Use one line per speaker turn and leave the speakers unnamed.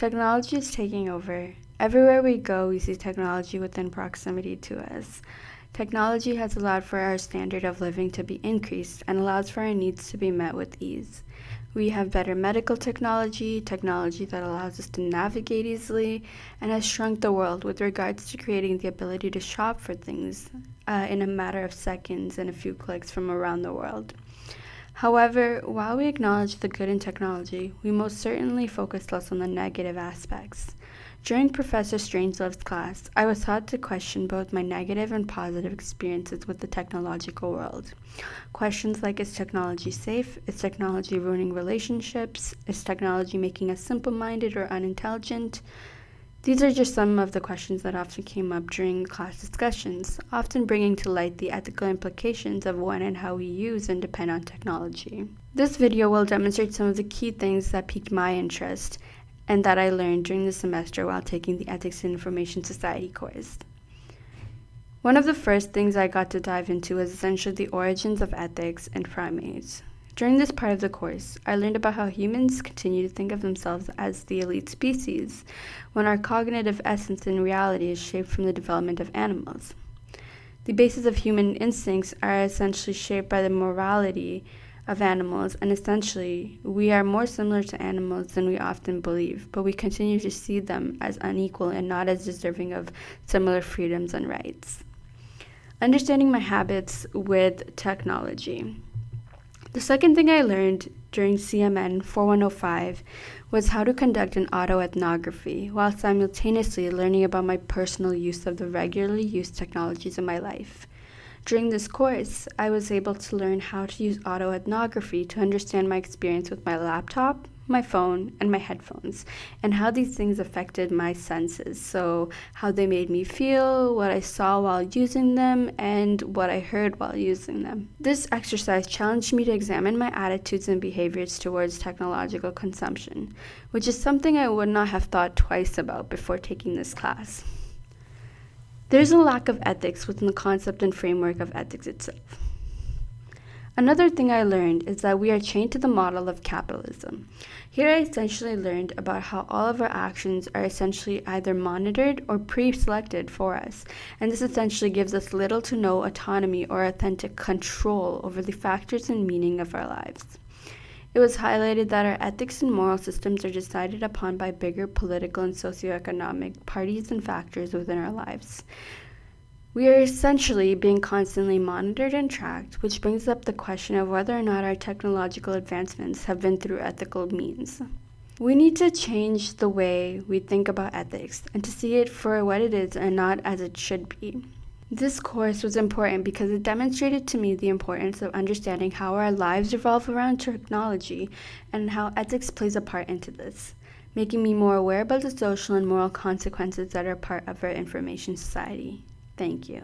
Technology is taking over. Everywhere we go, we see technology within proximity to us. Technology has allowed for our standard of living to be increased and allows for our needs to be met with ease. We have better medical technology that allows us to navigate easily, and has shrunk the world with regards to creating the ability to shop for things in a matter of seconds and a few clicks from around the world. However, while we acknowledge the good in technology, we most certainly focus less on the negative aspects. During Professor Strangelove's class, I was taught to question both my negative and positive experiences with the technological world. Questions like, is technology safe? Is technology ruining relationships? Is technology making us simple-minded or unintelligent? These are just some of the questions that often came up during class discussions, often bringing to light the ethical implications of when and how we use and depend on technology. This video will demonstrate some of the key things that piqued my interest and that I learned during the semester while taking the Ethics in Information Society course. One of the first things I got to dive into was essentially the origins of ethics and primates. During this part of the course, I learned about how humans continue to think of themselves as the elite species, when our cognitive essence in reality is shaped from the development of animals. The basis of human instincts are essentially shaped by the morality of animals, and essentially, we are more similar to animals than we often believe, but we continue to see them as unequal and not as deserving of similar freedoms and rights. Understanding my habits with technology. The second thing I learned during CMN4105 was how to conduct an autoethnography while simultaneously learning about my personal use of the regularly used technologies in my life. During this course, I was able to learn how to use autoethnography to understand my experience with my laptop, my phone, and my headphones, and how these things affected my senses. So how they made me feel, what I saw while using them, and what I heard while using them. This exercise challenged me to examine my attitudes and behaviors towards technological consumption, which is something I would not have thought twice about before taking this class. There's a lack of ethics within the concept and framework of ethics itself. Another thing I learned is that we are chained to the model of capitalism. Here I essentially learned about how all of our actions are essentially either monitored or pre-selected for us, and this essentially gives us little to no autonomy or authentic control over the factors and meaning of our lives. It was highlighted that our ethics and moral systems are decided upon by bigger political and socioeconomic parties and factors within our lives. We are essentially being constantly monitored and tracked, which brings up the question of whether or not our technological advancements have been through ethical means. We need to change the way we think about ethics and to see it for what it is and not as it should be. This course was important because it demonstrated to me the importance of understanding how our lives revolve around technology and how ethics plays a part into this, making me more aware about the social and moral consequences that are part of our information society. Thank you.